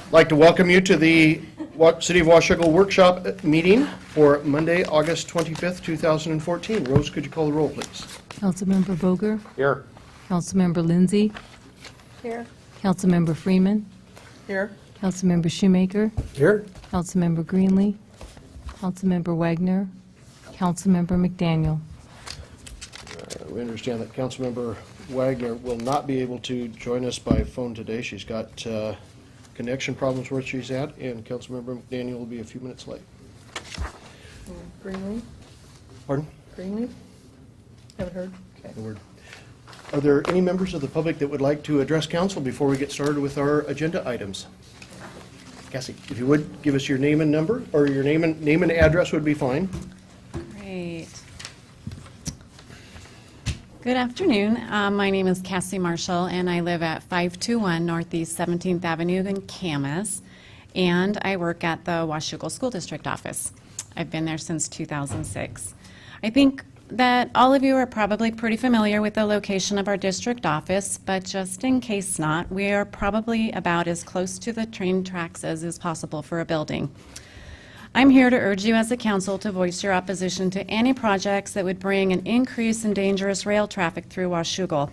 I'd like to welcome you to the City of Washougal Workshop meeting for Monday, August 25th, 2014. Rose, could you call the roll, please? Councilmember Vogler? Here. Councilmember Lindsay? Here. Councilmember Freeman? Here. Councilmember Shoemaker? Here. Councilmember Greenlee? Councilmember Wagner? Councilmember McDaniel? We understand that Councilmember Wagner will not be able to join us by phone today. She's got connection problems where she's at, and Councilmember McDaniel will be a few minutes late. Greenlee? Pardon? Greenlee? Haven't heard? Okay. No word. Are there any members of the public that would like to address council before we get started with our agenda items? Cassie, if you would, give us your name and number, or your name and address would be fine. Great. Good afternoon. My name is Cassie Marshall, and I live at 521 Northeast 17th Avenue in Camas, and I work at the Washougal School District office. I've been there since 2006. I think that all of you are probably pretty familiar with the location of our district office, but just in case not, we are probably about as close to the train tracks as is possible for a building. I'm here to urge you as a council to voice your opposition to any projects that would bring an increase in dangerous rail traffic through Washougal.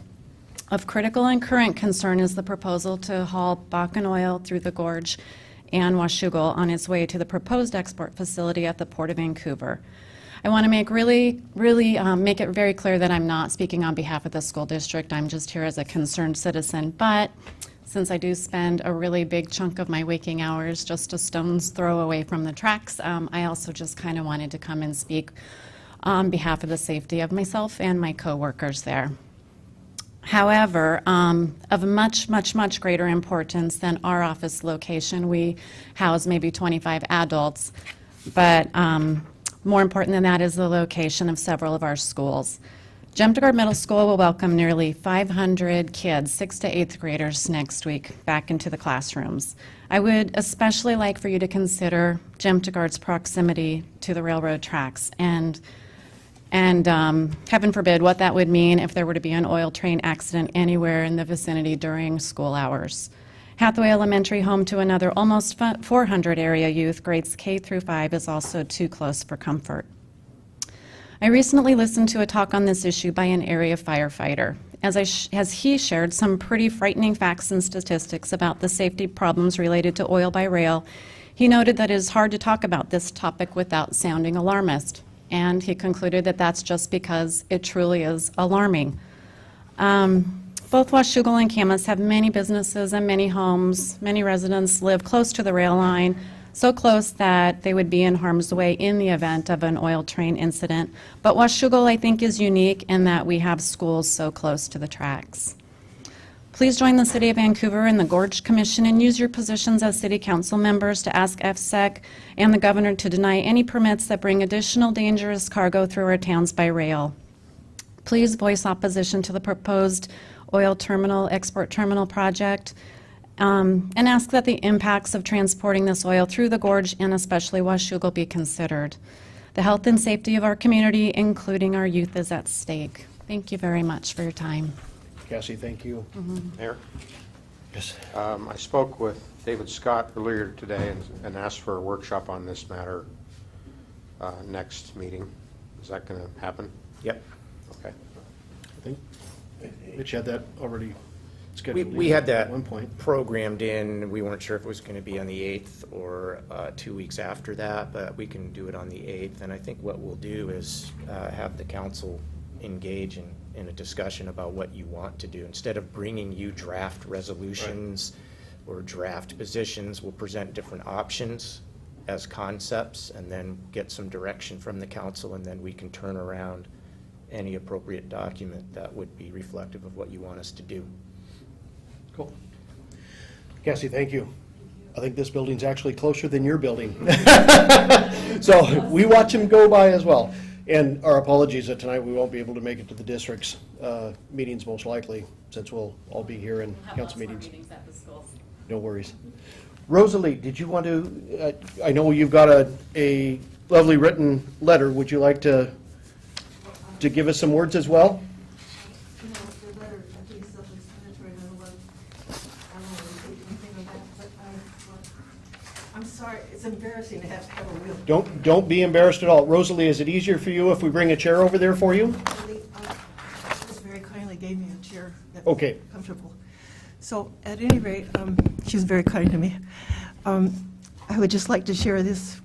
Of critical and current concern is the proposal to haul Bakken oil through the gorge and Washougal on its way to the proposed export facility at the Port of Vancouver. I want to make make it very clear that I'm not speaking on behalf of the school district. I'm just here as a concerned citizen, but since I do spend a really big chunk of my waking hours just a stone's throw away from the tracks, I also just kind of wanted to come and speak on behalf of the safety of myself and my co-workers there. However, of much greater importance than our office location, we house maybe 25 adults, but more important than that is the location of several of our schools. Jemtegard Middle School will welcome nearly 500 kids, 6th to 8th graders, next week back into the classrooms. I would especially like for you to consider Jemtegard's proximity to the railroad tracks and heaven forbid what that would mean if there were to be an oil train accident anywhere in the vicinity during school hours. Hathaway Elementary, home to another almost 400 area youth, grades K through 5, is also too close for comfort. I recently listened to a talk on this issue by an area firefighter. As he shared some pretty frightening facts and statistics about the safety problems related to oil by rail, he noted that it is hard to talk about this topic without sounding alarmist, and he concluded that that's just because it truly is alarming. Both Washougal and Camas have many businesses and many homes. Many residents live close to the rail line, so close that they would be in harm's way in the event of an oil train incident. But Washougal, I think, is unique in that we have schools so close to the tracks. Please join the City of Vancouver and the Gorge Commission and use your positions as City Council members to ask FSEC and the Governor to deny any permits that bring additional dangerous cargo through our towns by rail. Please voice opposition to the proposed oil terminal, export terminal project, and ask that the impacts of transporting this oil through the gorge and especially Washougal be considered. The health and safety of our community, including our youth, is at stake. Thank you very much for your time. Cassie, thank you. Mayor, Yes. I spoke with David Scott earlier today and asked for a workshop on this matter next meeting. Is that going to happen? Yep. Okay. I think Mitch had that already scheduled. We had that at one point. programmed in. We weren't sure if it was going to be on the 8th or 2 weeks after that, but we can do it on the 8th. And I think what we'll do is have the council engage in a discussion about what you want to do. Instead of bringing you draft resolutions or draft positions, we'll present different options as concepts and then get some direction from the council, and then we can turn around any appropriate document that would be reflective of what you want us to do. Cool. Cassie, thank you. I think this building's actually closer than your building. So we watch them go by as well. And our apologies that tonight we won't be able to make it to the district's meetings most likely, since we'll all be here in council meetings. At the schools. No worries. Rosalie, did you want to, I know you've got a lovely written letter. Would you like to give us some words as well? You know, the letter, I think, self-explanatory, I don't want to repeat anything of that, but I want I'm sorry, it's embarrassing to have a real. Don't be embarrassed at all. Rosalie, is it easier for you if we bring a chair over there for you? Really, just very kindly gave me a chair that Okay. was comfortable. So at any rate, she was very kind to me. I would just like to share this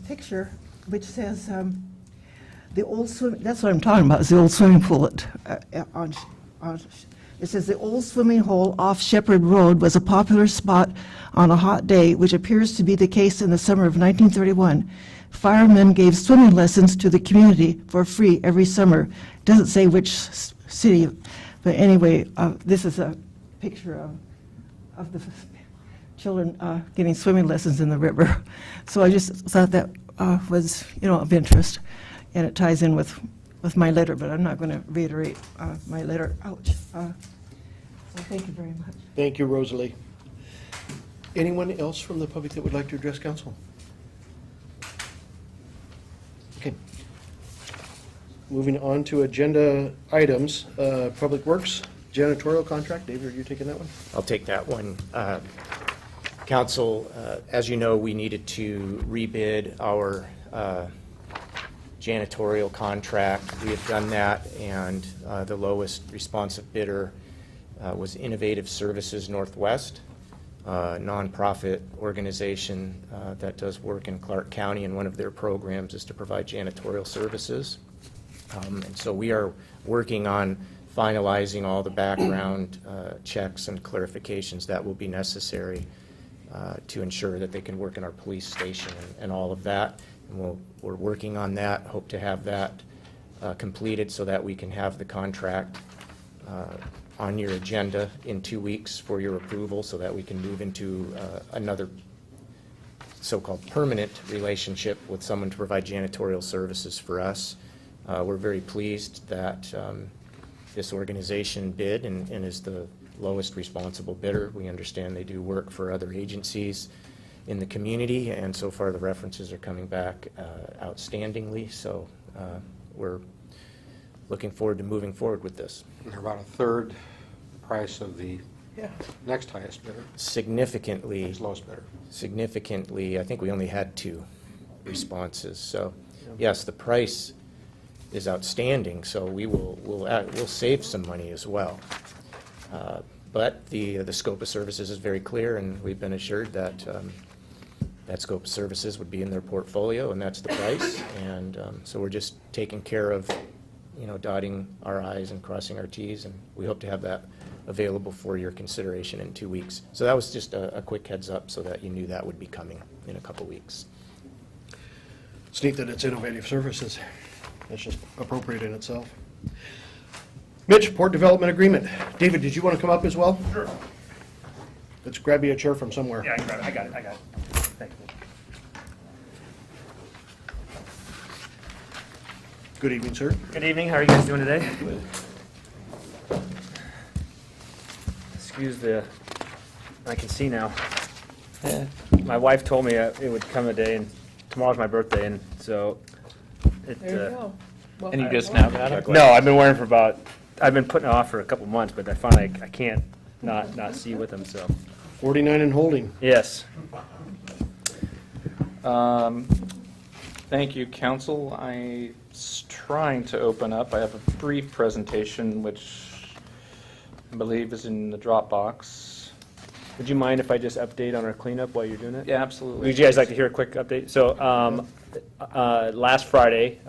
picture, which says the old swim. That's what I'm talking about. Is the old swimming pool on. It says the old swimming hole off Shepherd Road was a popular spot on a hot day, which appears to be the case in the summer of 1931. Firemen gave swimming lessons to the community for free every summer. Doesn't say which city, but anyway, this is a picture of the children getting swimming lessons in the river. So I just thought that was, of interest, and it ties in with my letter, but I'm not going to reiterate my letter. Ouch. So thank you very much. Thank you, Rosalie. Anyone else from the public that would like to address council? Okay. Moving on to agenda items, Public Works, janitorial contract. David, are you taking that one? I'll take that one. Council, as you know, we needed to rebid our janitorial contract. We have done that, and the lowest responsive bidder was Innovative Services Northwest, a nonprofit organization that does work in Clark County, and one of their programs is to provide janitorial services. And so we are working on finalizing all the background checks and clarifications that will be necessary to ensure that they can work in our police station and all of that. And we're working on that, hope to have that completed so that we can have the contract on your agenda in 2 weeks for your approval, so that we can move into another so-called permanent relationship with someone to provide janitorial services for us. We're very pleased that this organization bid and is the lowest responsible bidder. We understand they do work for other agencies in the community, and so far the references are coming back outstandingly. So we're looking forward to moving forward with this. They're about a third price of the next highest bidder, Significantly, next lowest bidder. significantly, I think we only had 2 responses. So yes, the price is outstanding, so we'll save some money as well. But the scope of services is very clear, and we've been assured that that scope of services would be in their portfolio, and that's the price. And so we're just taking care of, dotting our I's and crossing our T's, and we hope to have that available for your consideration in 2 weeks. So that was just a quick heads up so that you knew that would be coming in a couple weeks. It's neat that it's Innovative Services. That's just appropriate in itself. Mitch, Port Development Agreement. David, did you want to come up as well? Sure. Let's grab you a chair from somewhere. Yeah, I can grab it. I got it. Thank you. Good evening, sir. Good evening. How are you guys doing today? Excuse I can see now. My wife told me it would come a day, and tomorrow's my birthday, and so it. There you go. Well, And you I- just snapped at him? No, I've been wearing it for I've been putting it off for a couple months, but I finally, I can't not see with them, so. 49 and holding. Yes. Thank you, council. I'm trying to open up. I have a brief presentation, which I believe is in the Dropbox. Would you mind if I just update on our cleanup while you're doing it? Yeah, absolutely. Would you guys like to hear a quick update? So, last Friday,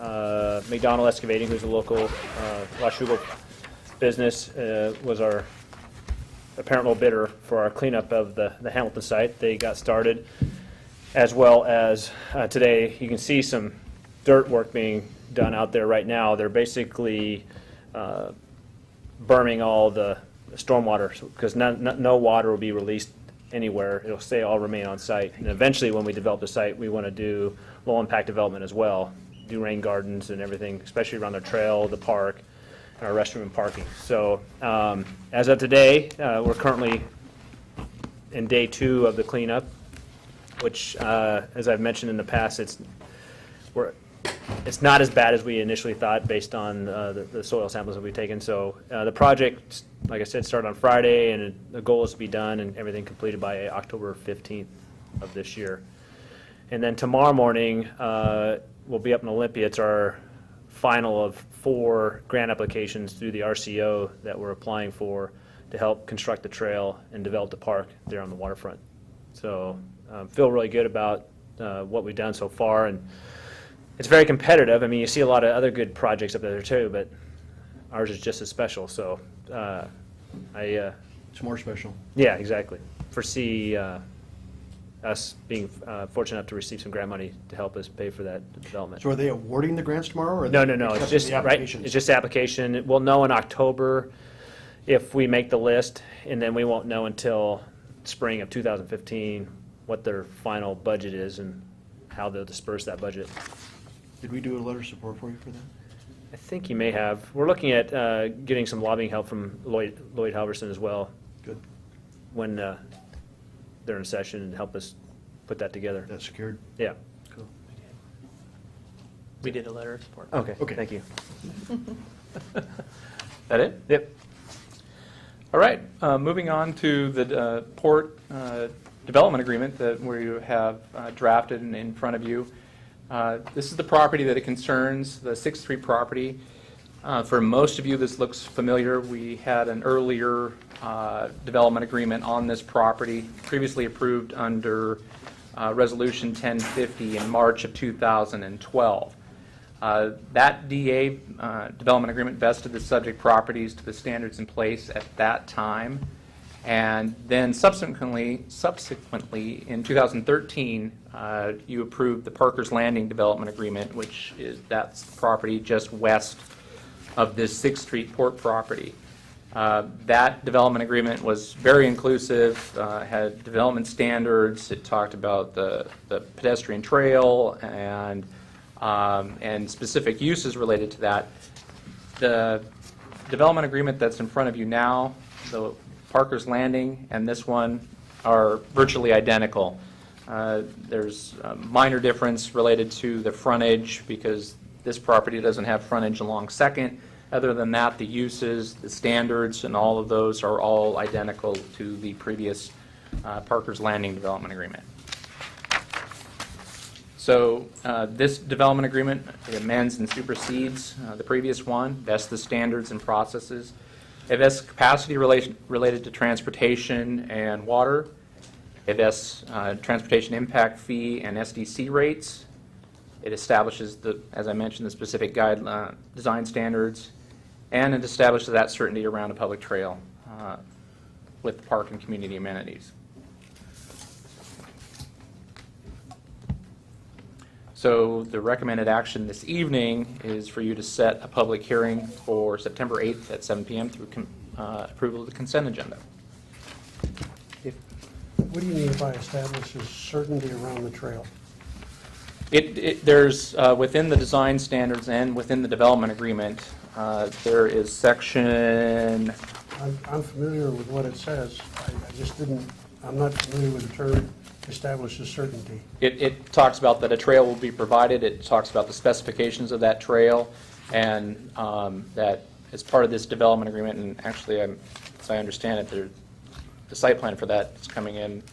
McDonald Excavating, who's a local Washougal business, was our apparent low bidder for our cleanup of the Hamilton site. They got started, as well as today, you can see some dirt work being done out there right now. They're basically berming all the stormwater, because no water will be released anywhere. It'll stay, all remain on site. And eventually, when we develop the site, we want to do low-impact development as well, do rain gardens and everything, especially around the trail, the park, and our restroom and parking. So as of today, we're currently in day 2 of the cleanup, which, as I've mentioned in the past, it's it's not as bad as we initially thought based on the soil samples that we've taken. So the project, like I said, started on Friday, and the goal is to be done and everything completed by October 15th of this year. And then tomorrow morning, we'll be up in Olympia. It's our final of 4 grant applications through the RCO that we're applying for to help construct the trail and develop the park there on the waterfront. So feel really good about what we've done so far, and it's very competitive. I mean, you see a lot of other good projects up there too, but ours is just as special. So It's more special. yeah, exactly. Foresee us being fortunate enough to receive some grant money to help us pay for that development. So are they awarding the grants tomorrow? Or are No, they no, no, it's accepting just, the right, applications? it's just the application. We'll know in October if we make the list, and then we won't know until spring of 2015 what their final budget is and how they'll disperse that budget. Did we do a letter of support for you for that? I think you may have. We're looking at getting some lobbying help from Lloyd Halverson as well Good. when they're in session and help us put that together. That's secured? Yeah. Cool. We did a letter of support. Okay, Okay. thank you. That it? Yep. All right, moving on to the port development agreement that we have drafted and in front of you. This is the property that it concerns, the 6th Street property. For most of you, this looks familiar. We had an earlier development agreement on this property, previously approved under Resolution 1050 in March of 2012. That DA development agreement vested the subject properties to the standards in place at that time. And then subsequently in 2013, you approved the Parker's Landing development agreement, which is, that's the property just west of this 6th Street port property. That development agreement was very inclusive, had development standards. It talked about the pedestrian trail and specific uses related to that. The development agreement that's in front of you now, the Parker's Landing and this one, are virtually identical. There's a minor difference related to the frontage because this property doesn't have frontage along 2nd. Other than that, the uses, the standards, and all of those are all identical to the previous Parker's Landing development agreement. So this development agreement, it amends and supersedes the previous one, vests the standards and processes. It vests capacity related to transportation and water. It vests transportation impact fee and SDC rates. It establishes, as I mentioned, the specific design standards, and it establishes that certainty around a public trail with the park and community amenities. So the recommended action this evening is for you to set a public hearing for September 8th at 7 p.m. through approval of the consent agenda. What do you mean by establishes certainty around the trail? There's, within the design standards and within the development agreement, there is section, I'm familiar with what it says. I just didn't, I'm not familiar with the term establishes certainty. it talks about that a trail will be provided, it talks about the specifications of that trail, and that as part of this development agreement, and actually, as I understand it, the site plan for that is coming in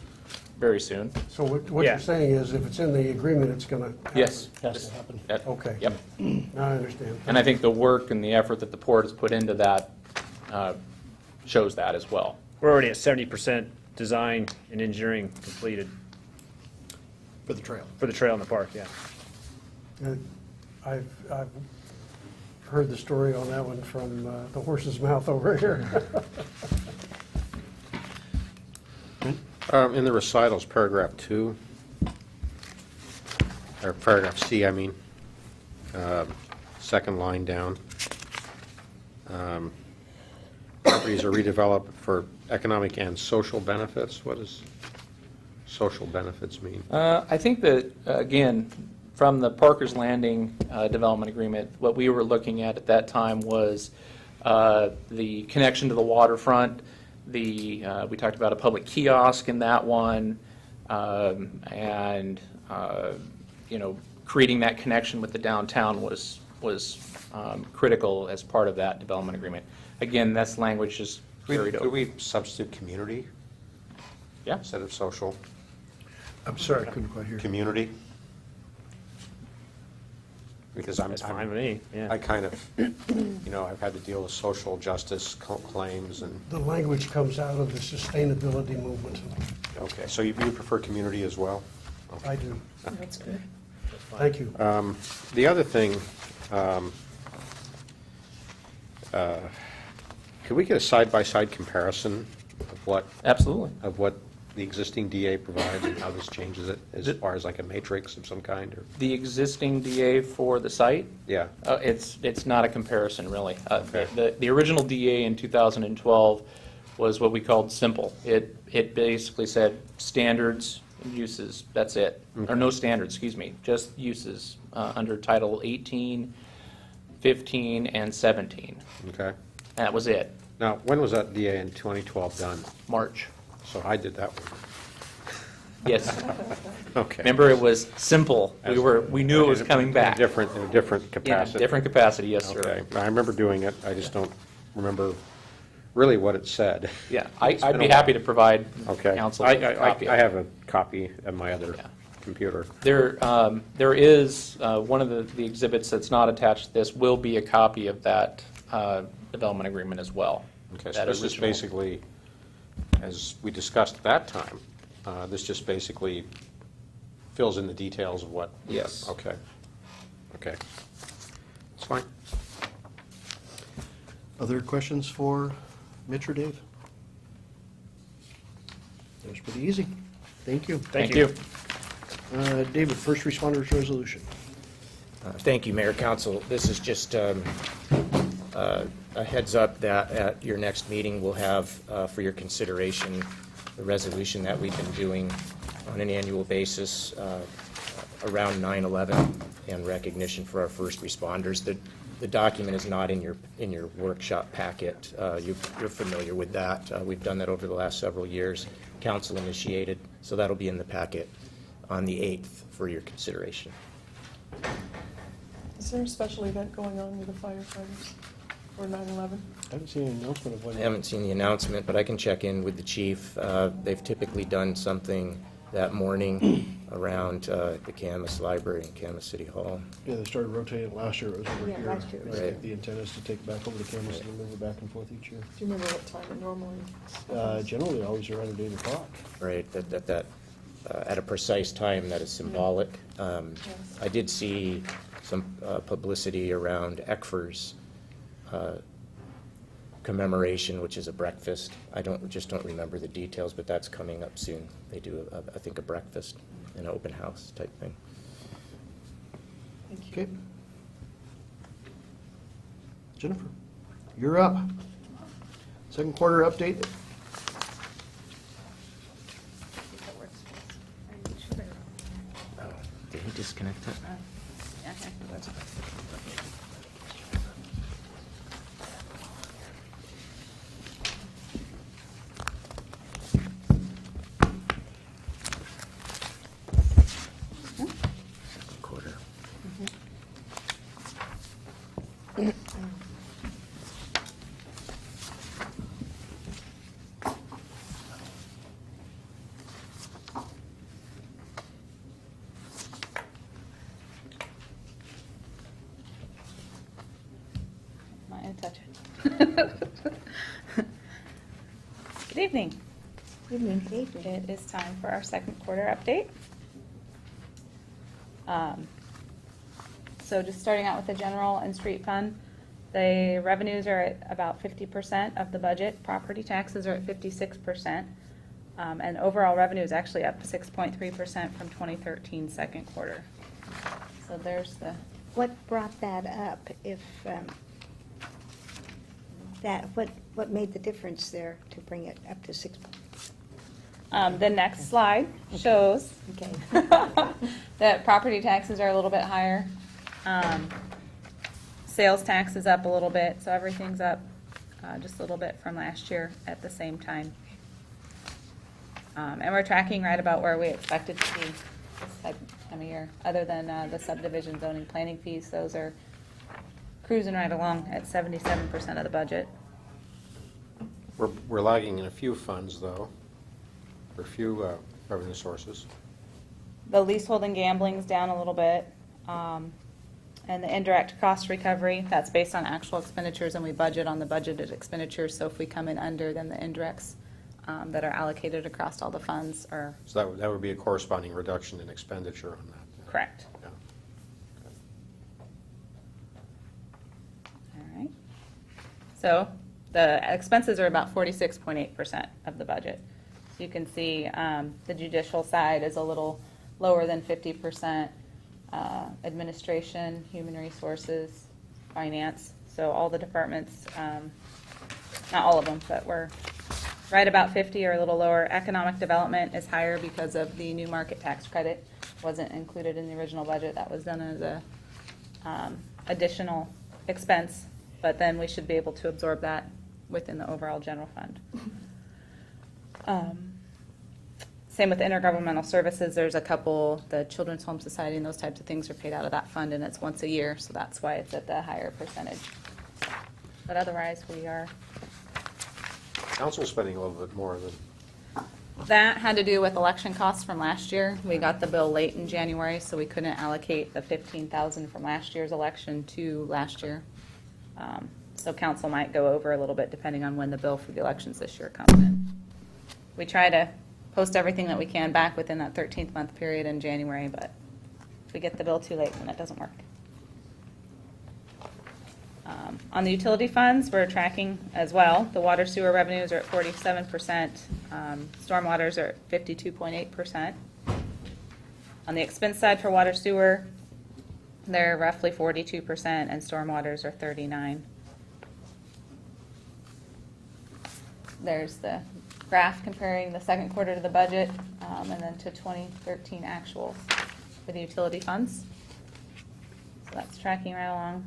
very soon. So what Yeah. you're saying is if it's in the agreement, it's going to happen? Yes. Has to happen. Okay. Yep. Now I understand. And I think the work and the effort that the port has put into that shows that as well. We're already at 70% design and engineering completed For the trail. for the trail in the park, yeah. I've heard the story on that one from the horse's mouth over here. In the recitals, paragraph 2, or paragraph C, I mean, second line down. Properties are redeveloped for economic and social benefits. What does social benefits mean? I think that, again, from the Parker's Landing development agreement, what we were looking at that time was the connection to the waterfront. We talked about a public kiosk in that one, and creating that connection with the downtown was critical as part of that development agreement. Again, that's language just carried Could over. we substitute community Yeah. instead of social? I'm sorry, I couldn't quite hear. Community? Because That's fine with me, I yeah. kind of, I've had to deal with social justice claims and, The language comes out of the sustainability movement. okay, so you prefer community as well? I do. That's good. Thank you. The other thing, could we get a side-by-side comparison Absolutely. of what the existing DA provides and how this changes it, as far as like a matrix of some kind, or? The existing DA for the site, Yeah, it's not a comparison, really. Okay. The original DA in 2012 was what we called simple. It basically said standards and uses, that's it. Or no standards, excuse me, just uses under Title 18, 15, and 17. okay. That was it, Now, when was that DA in 2012 done? March. So I did that one. Yes. Okay. Remember, it was simple. We knew it was coming back. In a different In a capacity. different capacity, yes, sir. Okay, I remember doing it, I just don't remember really what it said. Yeah, It's I'd been be a while. happy to provide Okay. council I a copy of it. have a copy of my other Yeah. computer. There is, one of the exhibits that's not attached to this will be a copy of that development agreement as well. Okay, so That this is original. basically, as we discussed at that time, this just basically fills in the details of what? Yes. Okay. Okay. It's fine. Other questions for Mitch or Dave? That was pretty easy. Thank you. Thank you. David, first responders resolution. Thank you, Mayor, Council. This is just a heads up that at your next meeting, we'll have for your consideration the resolution that we've been doing on an annual basis around 9/11 and recognition for our first responders. The document is not in your workshop packet. You're familiar with that. We've done that over the last several years. Council initiated, so that'll be in the packet on the 8th for your consideration. Is there a special event going on with the firefighters for 9/11? I haven't seen an announcement of I when. haven't seen the announcement, but I can check in with the chief. They've typically done something that morning around the Camas Library and Camas City Hall. Yeah, they started rotating it last year, it was over Yeah, here. last year. I think Right. the intent is to take it back over to Kansas and move it back and forth each year. Do you remember what time it normally? Generally, always around 8 o'clock. Right, at a precise time that is symbolic. I did see some publicity around ECFR's commemoration, which is a breakfast. I just don't remember the details, but that's coming up soon. They do, I think, a breakfast, an open house type thing. Thank you. Okay. Jennifer, you're up. Second quarter update. Oh, did he disconnect it? That's- Second quarter. Might have touched it. Good evening. Evening. It is time for our second quarter update. So just starting out with the general and street fund, the revenues are at about 50% of the budget. Property taxes are at 56%. And overall revenue is actually up 6.3% from 2013 second quarter. So there's the, What brought that up? If, what made the difference there to bring it up to 6? the next slide shows Okay. that property taxes are a little bit higher. Sales tax is up a little bit, so everything's up just a little bit from last year at the same time. And we're tracking right about where we expected to be. time of year. Other than the subdivision zoning planning fees, those are cruising right along at 77% of the budget. We're lagging in a few funds, though, or a few revenue sources. The leasehold and gambling's down a little bit. And the indirect cost recovery, that's based on actual expenditures, and we budget on the budgeted expenditures. So if we come in under, then the indirects that are allocated across all the funds are So that would be a corresponding reduction in expenditure on that. correct. Yeah. All right. So the expenses are about 46.8% of the budget. So you can see the judicial side is a little lower than 50%. Administration, human resources, finance. So all the departments, not all of them, but we're right about 50 or a little lower. Economic development is higher because of the new market tax credit. Wasn't included in the original budget. That was done as a additional expense, but then we should be able to absorb that within the overall general fund. Same with intergovernmental services. There's a couple, the Children's Home Society and those types of things are paid out of that fund, and it's once a year, so that's why it's at the higher percentage. But otherwise, we are. Council's spending a little bit more than, That had to do with election costs from last year. We got the bill late in January, so we couldn't allocate the $15,000 from last year's election to last year. So council might go over a little bit depending on when the bill for the elections this year comes in. We try to post everything that we can back within that 13th month period in January, but if we get the bill too late, then it doesn't work. On the utility funds, we're tracking as well. The water sewer revenues are at 47%. Stormwaters are at 52.8%. On the expense side for water sewer, they're roughly 42%, and stormwaters are 39%. There's the graph comparing the second quarter to the budget and then to 2013 actuals for the utility funds. So that's tracking right along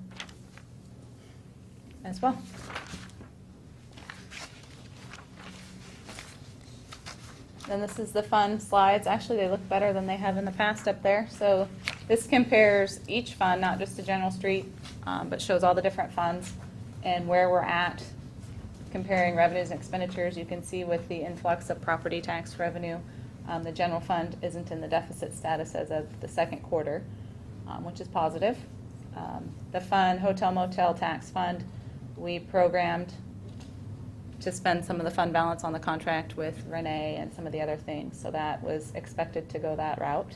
as well. Then this is the fund slides. Actually, they look better than they have in the past up there. So this compares each fund, not just the general street, but shows all the different funds and where we're at comparing revenues and expenditures. You can see with the influx of property tax revenue, the general fund isn't in the deficit status as of the second quarter, which is positive. The fund, hotel motel tax fund, we programmed to spend some of the fund balance on the contract with Renee and some of the other things, so that was expected to go that route.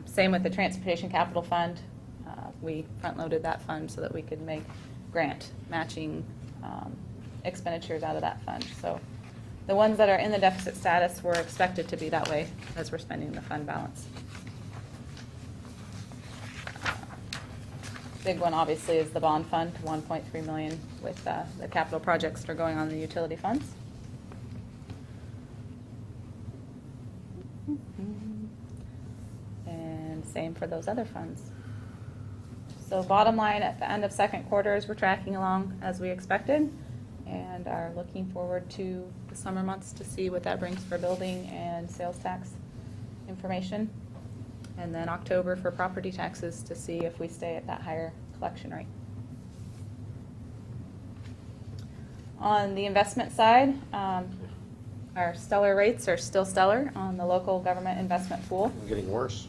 Same with the transportation capital fund. We front-loaded that fund so that we could make grant matching expenditures out of that fund. So the ones that are in the deficit status were expected to be that way as we're spending the fund balance. Big one obviously is the bond fund, $1.3 million with the capital projects that are going on in the utility funds. And same for those other funds. So bottom line, at the end of second quarter is we're tracking along as we expected and are looking forward to the summer months to see what that brings for building and sales tax information. And then October for property taxes to see if we stay at that higher collection rate. On the investment side, our stellar rates are still stellar on the local government investment pool. getting worse.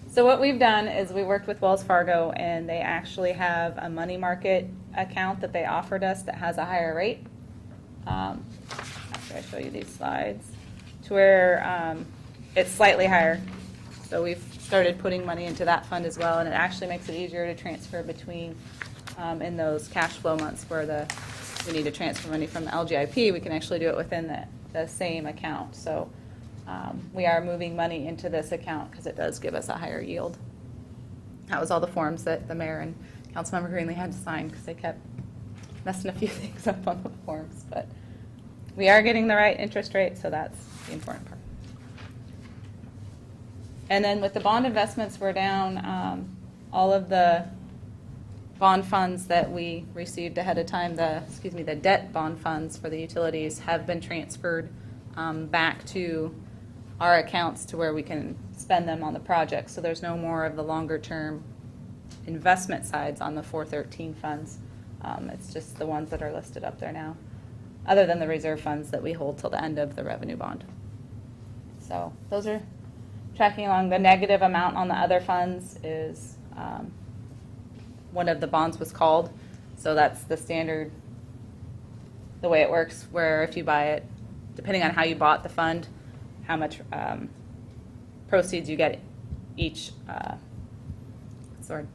So what we've done is we worked with Wells Fargo, and they actually have a money market account that they offered us that has a higher rate. After I show you these slides, to where it's slightly higher. So we've started putting money into that fund as well, and it actually makes it easier to transfer between in those cash flow months where we need to transfer money from the LGIP. We can actually do it within the same account. So we are moving money into this account because it does give us a higher yield. That was all the forms that the mayor and Councilmember Greenlee had to sign because they kept messing a few things up on the forms. But we are getting the right interest rate, so that's the important part. And then with the bond investments, we're down all of the bond funds that we received ahead of time. The debt bond funds for the utilities have been transferred back to our accounts to where we can spend them on the project. So there's no more of the longer-term investment sides on the 413 funds. It's just the ones that are listed up there now, other than the reserve funds that we hold till the end of the revenue bond. So those are tracking along. The negative amount on the other funds is one of the bonds was called. So that's the standard, the way it works, where if you buy it, depending on how you bought the fund, how much proceeds you get each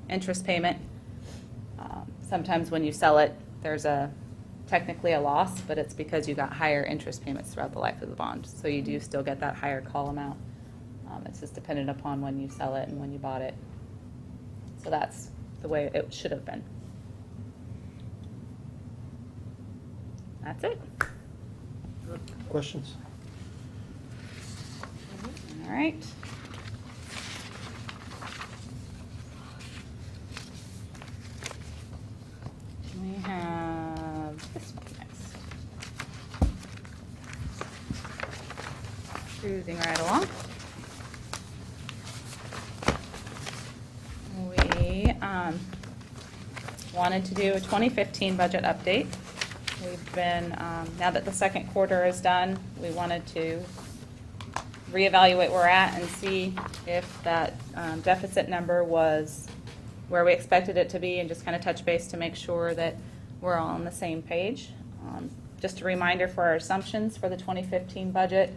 interest payment. Sometimes when you sell it, there's technically a loss, but it's because you got higher interest payments throughout the life of the bond. So you do still get that higher call amount. It's just dependent upon when you sell it and when you bought it. So that's the way it should have been. That's it. Questions? All right. We have this one next. Cruising right along. We wanted to do a 2015 budget update. We've been, now that the second quarter is done, we wanted to reevaluate where we're at and see if that deficit number was where we expected it to be, and just kind of touch base to make sure that we're all on the same page. Just a reminder for our assumptions for the 2015 budget,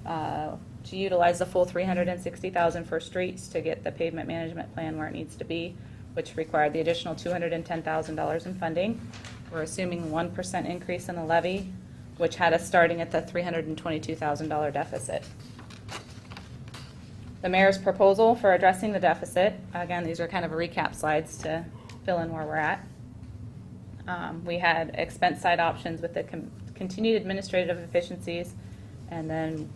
to utilize the full $360,000 for streets to get the pavement management plan where it needs to be, which required the additional $210,000 in funding. We're assuming 1% increase in the levy, which had us starting at the $322,000 deficit. The mayor's proposal for addressing the deficit, again, these are kind of a recap slides to fill in where we're at. We had expense side options with the continued administrative efficiencies, and then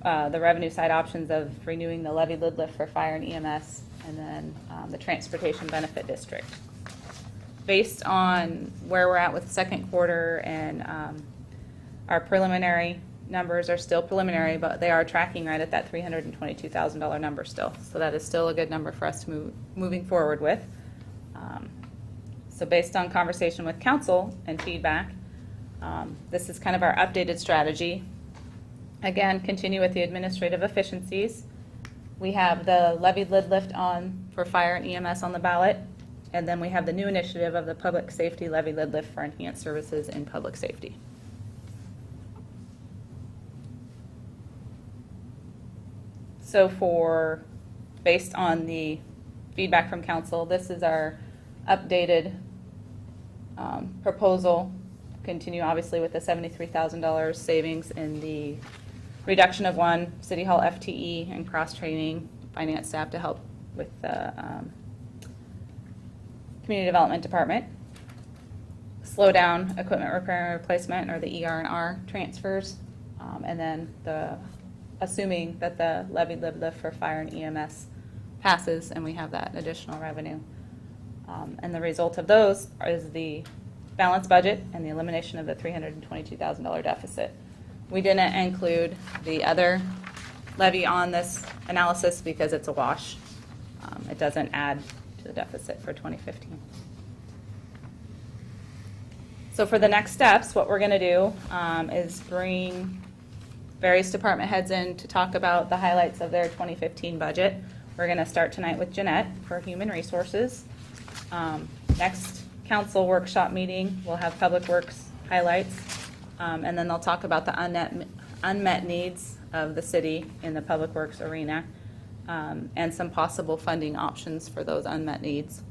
the revenue side options of renewing the levy lid lift for fire and EMS, and then the transportation benefit district. Based on where we're at with the second quarter and our preliminary numbers are still preliminary, but they are tracking right at that $322,000 number still. So that is still a good number for us to moving forward with. So based on conversation with council and feedback, this is kind of our updated strategy. Again, continue with the administrative efficiencies. We have the levy lid lift on for fire and EMS on the ballot. And then we have the new initiative of the public safety levy lid lift for enhanced services in public safety. So based on the feedback from council, this is our updated proposal. Continue obviously with the $73,000 savings in the reduction of one City Hall FTE and cross-training finance staff to help with the Community Development Department. Slow down equipment repair and replacement, or the ER&R transfers, and then assuming that the levy lid lift for fire and EMS passes and we have that additional revenue. And the result of those is the balanced budget and the elimination of the $322,000 deficit. We didn't include the other levy on this analysis because it's a wash. It doesn't add to the deficit for 2015. So for the next steps, what we're going to do is bring various department heads in to talk about the highlights of their 2015 budget. We're going to start tonight with Jeanette for Human Resources. Next council workshop meeting, we'll have Public Works highlights, and then they'll talk about the unmet needs of the city in the Public Works arena, and some possible funding options for those unmet needs.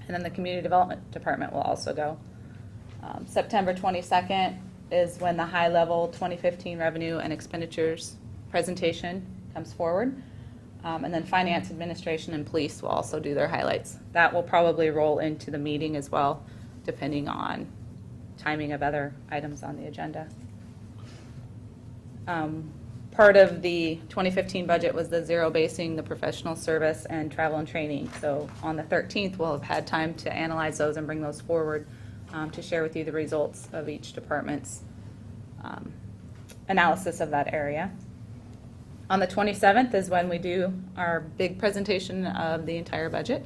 And then the Community Development Department will also go. September 22nd is when the high-level 2015 revenue and expenditures presentation comes forward. And then Finance, Administration, and Police will also do their highlights. That will probably roll into the meeting as well, depending on timing of other items on the agenda. Part of the 2015 budget was the zero basing the professional service and travel and training. So on the 13th, we'll have had time to analyze those and bring those forward to share with you the results of each department's analysis of that area. On the 27th is when we do our big presentation of the entire budget.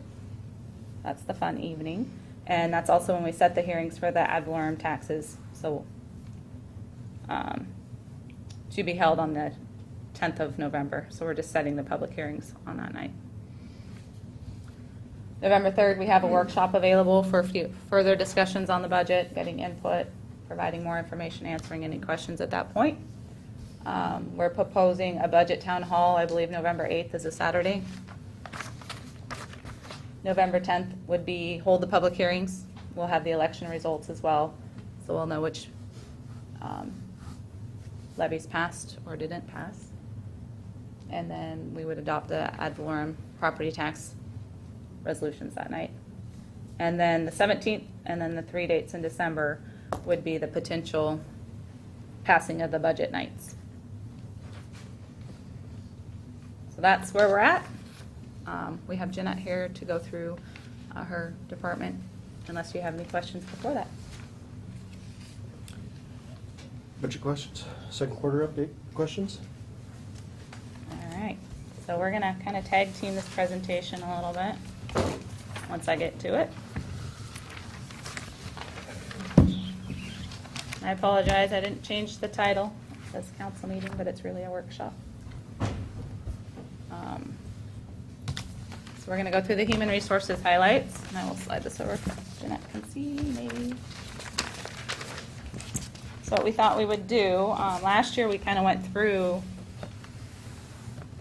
That's the fun evening. And that's also when we set the hearings for the ad valorem taxes. So to be held on the 10th of November. So we're just setting the public hearings on that night. November 3rd, we have a workshop available for further discussions on the budget, getting input, providing more information, answering any questions at that point. We're proposing a budget town hall. I believe November 8th is a Saturday. November 10th would be hold the public hearings. We'll have the election results as well, so we'll know which levies passed or didn't pass. And then we would adopt the ad valorem property tax resolutions that night. And then the 17th, and then the 3 dates in December would be the potential passing of the budget nights. So that's where we're at. We have Jeanette here to go through her department, unless you have any questions before that. Budget questions? Second quarter update questions? All right, so we're gonna kind of tag team this presentation a little bit, once I get to it. I apologize, I didn't change the title. It says council meeting, but it's really a workshop. So we're gonna go through the human resources highlights, and I will slide this over so Jeanette can see, maybe. So what we thought we would do, last year we kind of went through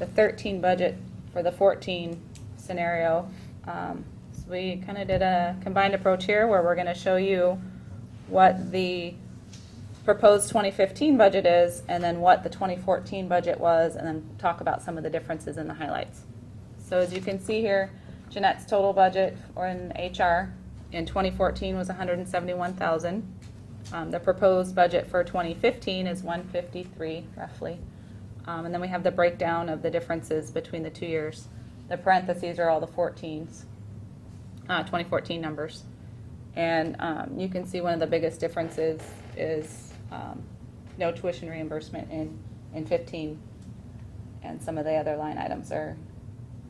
the 13 budget for the 14 scenario. So we kind of did a combined approach here where we're going to show you what the proposed 2015 budget is and then what the 2014 budget was, and then talk about some of the differences in the highlights. So as you can see here, Jeanette's total budget or in HR in 2014 was $171,000. The proposed budget for 2015 is $153,000 roughly. And then we have the breakdown of the differences between the 2 years. The parentheses are all the 2014 numbers. And you can see one of the biggest differences is no tuition reimbursement in 15. And some of the other line items are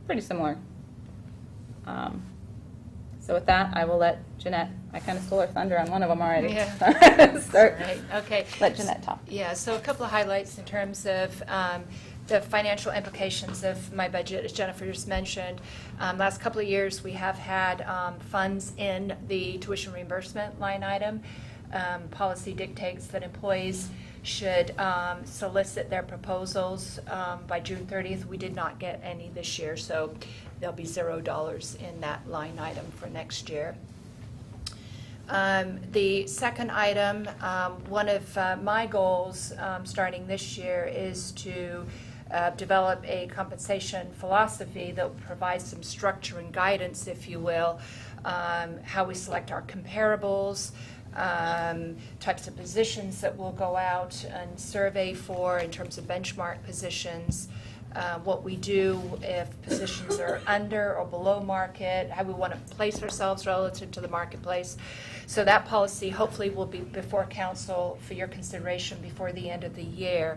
pretty similar. So with that, I will let Jeanette, I kind of stole her thunder on one of them already. Yeah. Start. Right. Okay. Let Jeanette talk. Yeah, so a couple of highlights in terms of the financial implications of my budget, as Jennifer just mentioned. Last couple of years, we have had funds in the tuition reimbursement line item. Policy dictates that employees should solicit their proposals by June 30th. We did not get any this year, so there'll be $0 in that line item for next year. The second item, one of my goals starting this year is to develop a compensation philosophy that will provide some structure and guidance, if you will, how we select our comparables, types of positions that we'll go out and survey for in terms of benchmark positions, what we do if positions are under or below market, how we want to place ourselves relative to the marketplace. So that policy hopefully will be before council for your consideration before the end of the year.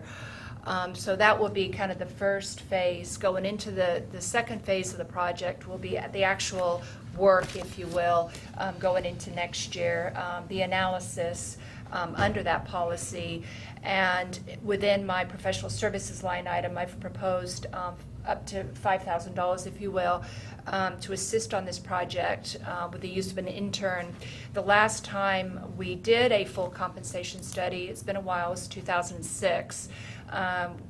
So that will be kind of the first phase. Going into the second phase of the project will be the actual work, if you will, going into next year, the analysis under that policy. And within my professional services line item, I've proposed up to $5,000, if you will, to assist on this project with the use of an intern. The last time we did a full compensation study, it's been a while, it was 2006,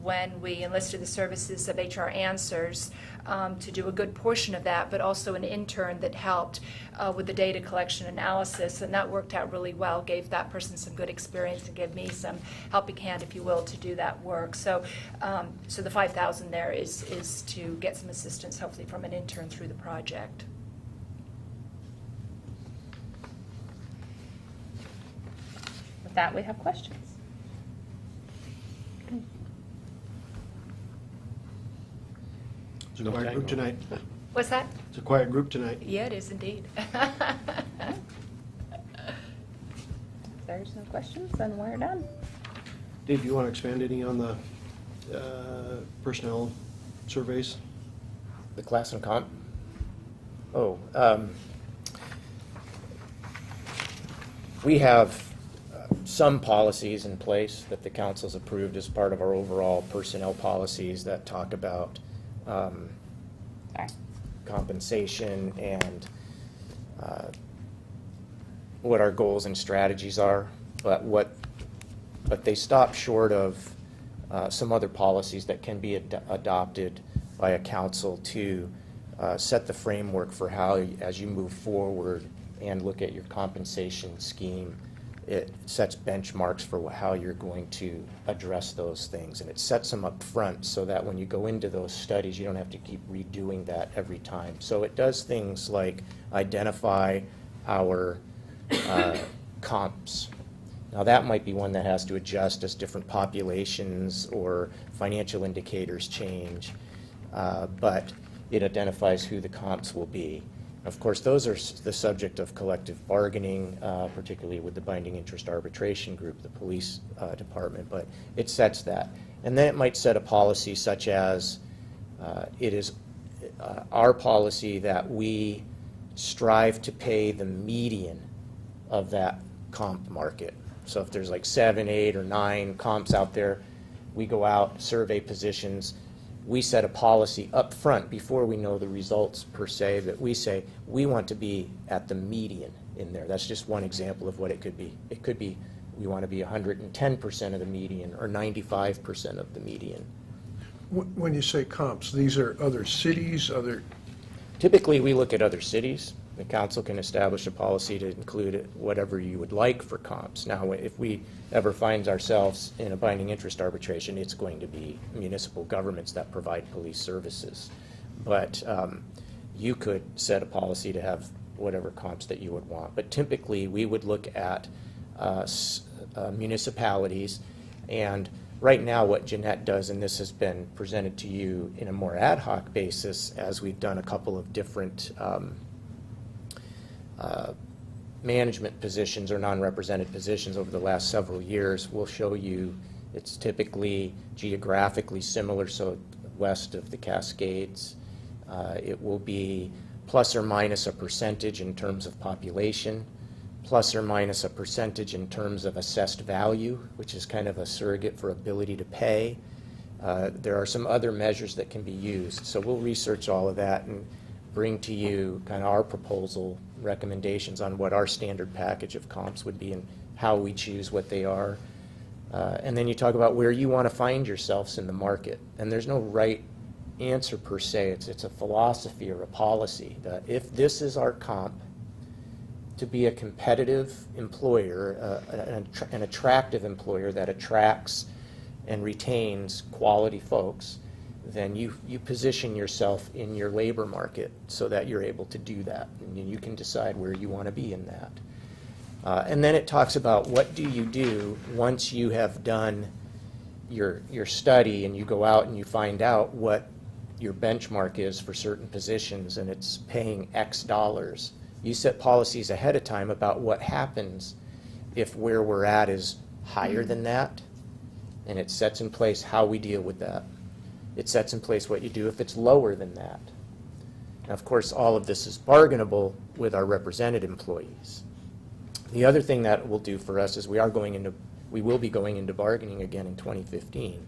when we enlisted the services of HR Answers to do a good portion of that, but also an intern that helped with the data collection analysis, and that worked out really well, gave that person some good experience and gave me some helping hand, if you will, to do that work. So so the $5,000 there is to get some assistance, hopefully from an intern through the project. With that, we have questions. It's a quiet group tonight. What's that? It's a quiet group tonight. Yeah, it is indeed. If there's no questions, then we're done. Dave, do you want to expand any on the personnel surveys? The class and comp? Oh, we have some policies in place that the council's approved as part of our overall personnel policies that talk about compensation and what our goals and strategies are, but they stop short of some other policies that can be adopted by a council to set the framework for how, as you move forward and look at your compensation scheme, it sets benchmarks for how you're going to address those things. And it sets them up front so that when you go into those studies, you don't have to keep redoing that every time. So it does things like identify our comps. Now that might be one that has to adjust as different populations or financial indicators change, but it identifies who the comps will be. Of course, those are the subject of collective bargaining, particularly with the binding interest arbitration group, the police department, but it sets that. And then it might set a policy such as it is our policy that we strive to pay the median of that comp market. So if there's like 7, 8, or 9 comps out there, we go out, survey positions, we set a policy up front before we know the results per se that we say we want to be at the median in there. That's just one example of what it could be. It could be we want to be 110% of the median or 95% of the median. When you say comps, these are other cities, other... Typically, we look at other cities. The council can establish a policy to include whatever you would like for comps. Now, if we ever find ourselves in a binding interest arbitration, it's going to be municipal governments that provide police services. But you could set a policy to have whatever comps that you would want. But typically, we would look at municipalities, and right now what Jeanette does, and this has been presented to you in a more ad hoc basis as we've done a couple of different management positions or non-represented positions over the last several years. We'll show you it's typically geographically similar, so west of the Cascades. It will be plus or minus a percentage in terms of population, plus or minus a percentage in terms of assessed value, which is kind of a surrogate for ability to pay. There are some other measures that can be used. So we'll research all of that and bring to you kind of our proposal recommendations on what our standard package of comps would be and how we choose what they are. And then you talk about where you want to find yourselves in the market. And there's no right answer per se. It's a philosophy or a policy that if this is our comp to be a competitive employer, an attractive employer that attracts and retains quality folks, then you position yourself in your labor market so that you're able to do that. And you can decide where you want to be in that. And then it talks about what do you do once you have done your study and you go out and you find out what your benchmark is for certain positions and it's paying X dollars. You set policies ahead of time about what happens if where we're at is higher than that, and it sets in place how we deal with that. It sets in place what you do if it's lower than that. Now, of course, all of this is bargainable with our represented employees. The other thing that it will do for us is we will be going into bargaining again in 2015.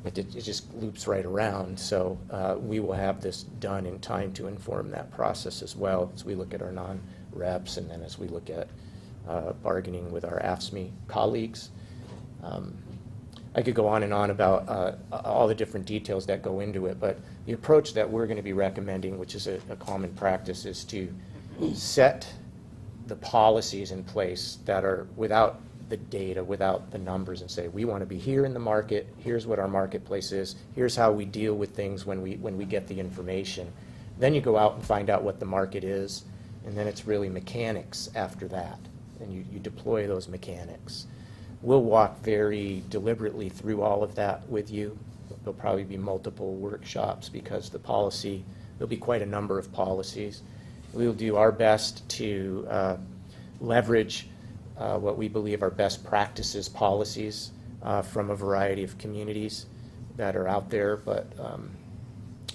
It just loops right around, so we will have this done in time to inform that process as well as we look at our non-reps and then as we look at bargaining with our AFSCME colleagues. I could go on and on about all the different details that go into it, but the approach that we're going to be recommending, which is a common practice, is to set the policies in place that are without the data, without the numbers, and say, we want to be here in the market, here's what our marketplace is, here's how we deal with things when we get the information. Then you go out and find out what the market is, and then it's really mechanics after that, and you deploy those mechanics. We'll walk very deliberately through all of that with you. There'll probably be multiple workshops because there'll be quite a number of policies. We'll do our best to leverage what we believe are best practices policies from a variety of communities that are out there, but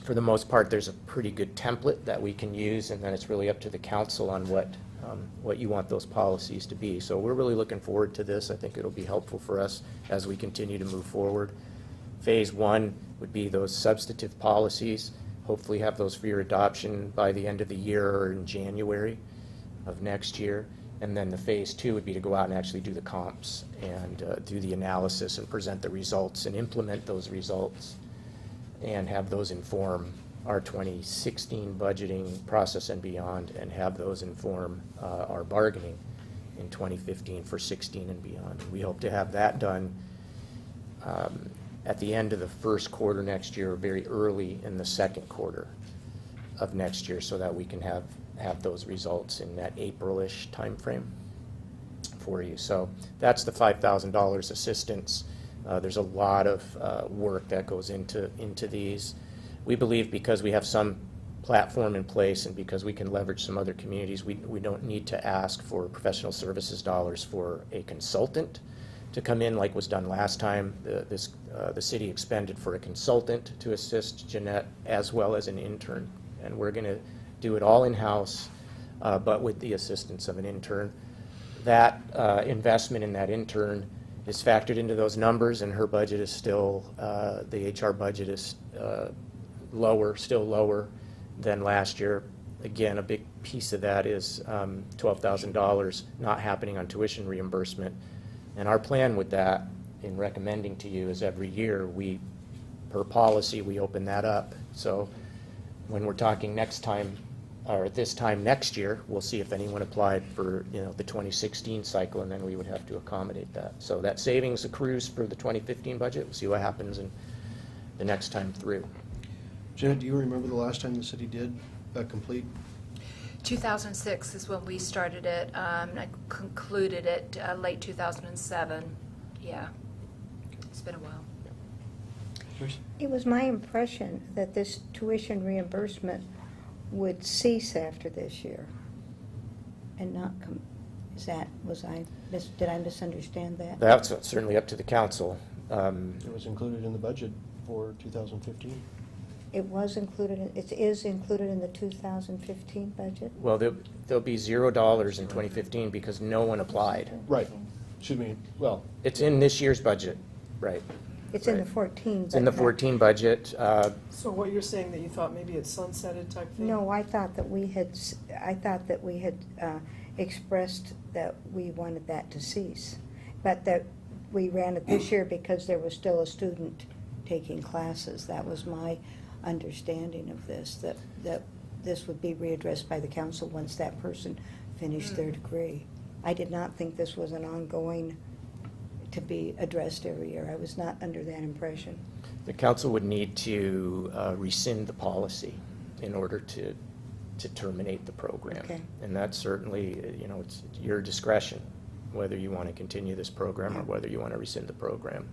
for the most part, there's a pretty good template that we can use, and then it's really up to the council on what you want those policies to be. So we're really looking forward to this. I think it'll be helpful for us as we continue to move forward. Phase one would be those substantive policies. Hopefully have those for your adoption by the end of the year or in January of next year. And then the phase two would be to go out and actually do the comps and do the analysis and present the results and implement those results and have those inform our 2016 budgeting process and beyond, and have those inform our bargaining in 2015 for 16 and beyond. And we hope to have that done at the end of the first quarter next year, or very early in the second quarter of next year, so that we can have those results in that April-ish timeframe for you. So that's the $5,000 assistance. There's a lot of work that goes into these. We believe because we have some platform in place and because we can leverage some other communities, we don't need to ask for professional services dollars for a consultant to come in like was done last time. The city expended for a consultant to assist Jeanette as well as an intern. And we're going to do it all in-house, but with the assistance of an intern. That investment in that intern is factored into those numbers, and her budget is still, the HR budget is still lower than last year. Again, a big piece of that is $12,000 not happening on tuition reimbursement. And our plan with that, in recommending to you, is every year per policy, we open that up. So when we're talking next time, or this time next year, we'll see if anyone applied for the 2016 cycle, and then we would have to accommodate that. So that savings accrues for the 2015 budget. We'll see what happens in the next time through. Janet, do you remember the last time the city did complete? 2006 is when we started it. I concluded it late 2007. Yeah, it's been a while. It was my impression that this tuition reimbursement would cease after this year and not come. Did I misunderstand that? That's certainly up to the council. It was included in the budget for 2015. It was included, it is included in the 2015 budget? Well, there'll be $0 in 2015 because no one applied. Right. It's in this year's budget, right. It's in the 14. It's in the 14 budget. So what you're saying, that you thought maybe it's sunsetted type thing? No, I thought that we had expressed that we wanted that to cease, but that we ran it this year because there was still a student taking classes. That was my understanding of this, that this would be readdressed by the council once that person finished their degree. I did not think this was an ongoing to be addressed every year. I was not under that impression. The council would need to rescind the policy in order to terminate the program. Okay. And that's certainly, it's your discretion whether you want to continue this program or whether you want to rescind the program.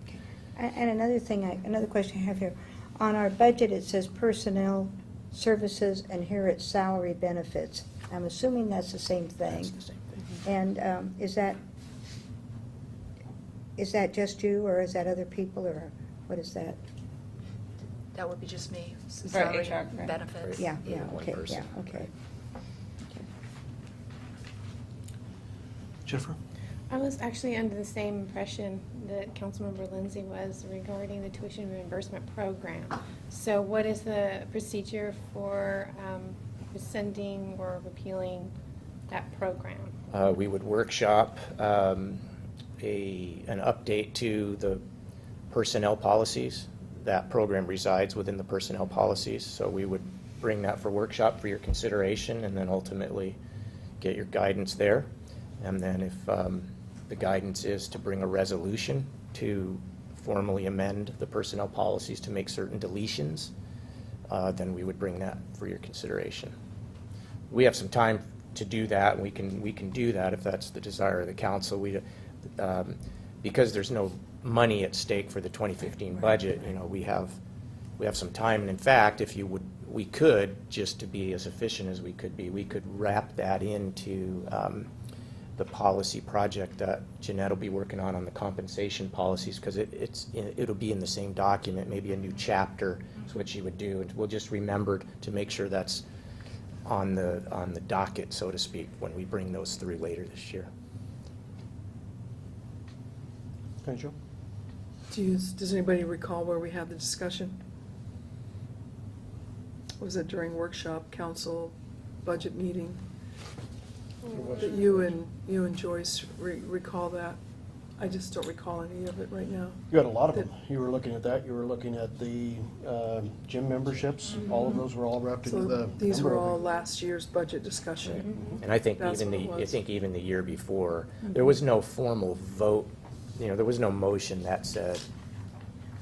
And another question I have here. On our budget, it says personnel services, and here it's salary benefits. I'm assuming that's the same thing. That's the same thing. And is that just you, or is that other people, or what is that? That would be just me. For Salary HR, right. benefits. Yeah, One okay, person. yeah, okay. Jennifer? I was actually under the same impression that Councilmember Lindsay was regarding the tuition reimbursement program. So what is the procedure for rescinding or repealing that program? We would workshop an update to the personnel policies. That program resides within the personnel policies, so we would bring that for workshop for your consideration and then ultimately get your guidance there. And then if the guidance is to bring a resolution to formally amend the personnel policies to make certain deletions, then we would bring that for your consideration. We have some time to do that, and we can do that if that's the desire of the council. Because there's no money at stake for the 2015 budget, we have some time. And in fact, we could, just to be as efficient as we could be, we could wrap that into the policy project that Jeanette will be working on the compensation policies, because it'll be in the same document, maybe a new chapter is what she would do. And we'll just remember to make sure that's on the docket, so to speak, when we bring those through later this year. Okay, Joe? Does anybody recall where we had the discussion? Was it during workshop, council, budget meeting? That you and Joyce recall that? I just don't recall any of it right now. You had a lot of them. You were looking at that. You were looking at the gym memberships. All of those were all wrapped into the. So these were number all of- last year's budget discussion. And I think That's even what it was. even the year before, there was no formal vote, there was no motion that said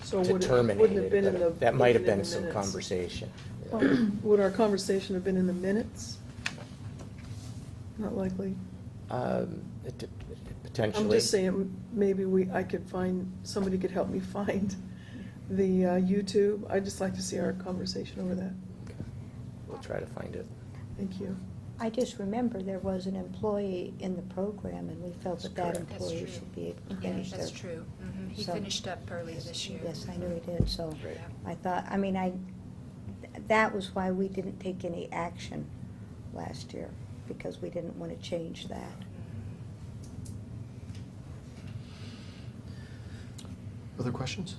So to would it- terminate wouldn't have been in it. the- That might have been in been the some minutes. conversation. Would our conversation have been in the minutes? Not likely. Potentially. I'm just saying, maybe somebody could help me find the YouTube. I'd just like to see our conversation over that. We'll try to find it. Thank you. I just remember there was an employee in the program, and we felt that that correct. employee That's true. should be able to Yeah, finish that's their. true. He So- finished up early this year. Yes, I knew he did, so Right. I thought, that was why we didn't take any action last year, because we didn't want to change that. Other questions?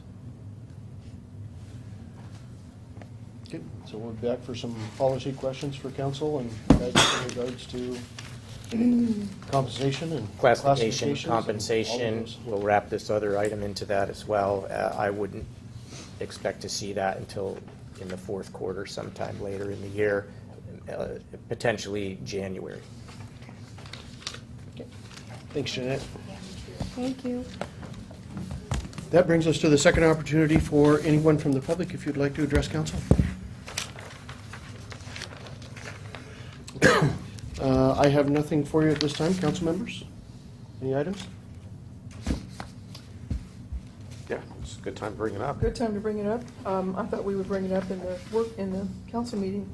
Okay, so we'll be back for some policy questions for council and guidance in regards to compensation and Classification, classifications and all of compensation, those. we'll wrap this other item into that as well. I wouldn't expect to see that until in the fourth quarter, sometime later in the year, potentially January. Thanks, Jeanette. Thank you. That brings us to the second opportunity for anyone from the public, if you'd like to address council. I have nothing for you at this time, council members. Any items? Yeah, it's a good time to bring it up. Good time to bring it up. I thought we would bring it up in the council meeting